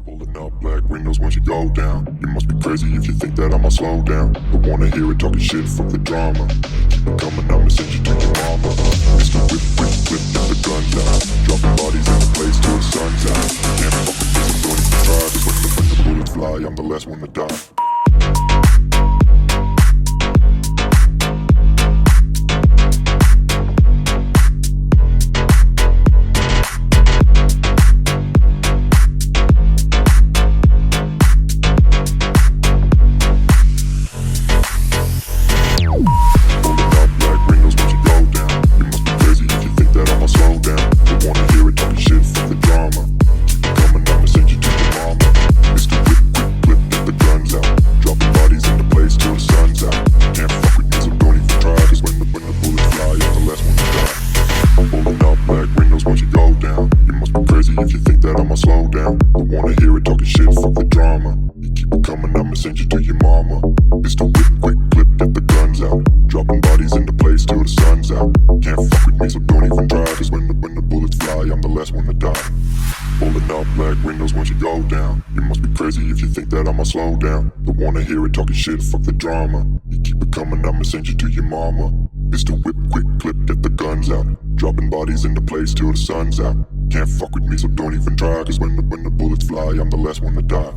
Pulling up black windows once you go down. You must be crazy if you think that I'ma slow down. Don't wanna hear it talking shit, fuck the drama. Keep it coming, I'ma send you to your mama. Mr. Whip, whip, flip, get the guns out. Dropping bodies in the place till the sun's out. Can't fuck with this, I'm going to try. Cause when the bullets fly, I'm the last one to die. If you think that I'ma slow down, don't wanna hear it talking shit, fuck the drama. You keep it coming, I'ma send you to your mama. It's the whip, quick clip, get the guns out. Dropping bodies into place till the sun's out. Can't fuck with me, so don't even try. Cause when the bullets fly, I'm the last one to die. Pulling up black windows once you go down. You must be crazy if you think that I'ma slow down. Don't wanna hear it talking shit, fuck the drama. You keep it coming, I'ma send you to your mama. It's the whip, quick clip, get the guns out. Dropping bodies into place till the sun's out. Can't fuck with me, so don't even try. Cause when the bullets fly, I'm the last one to die.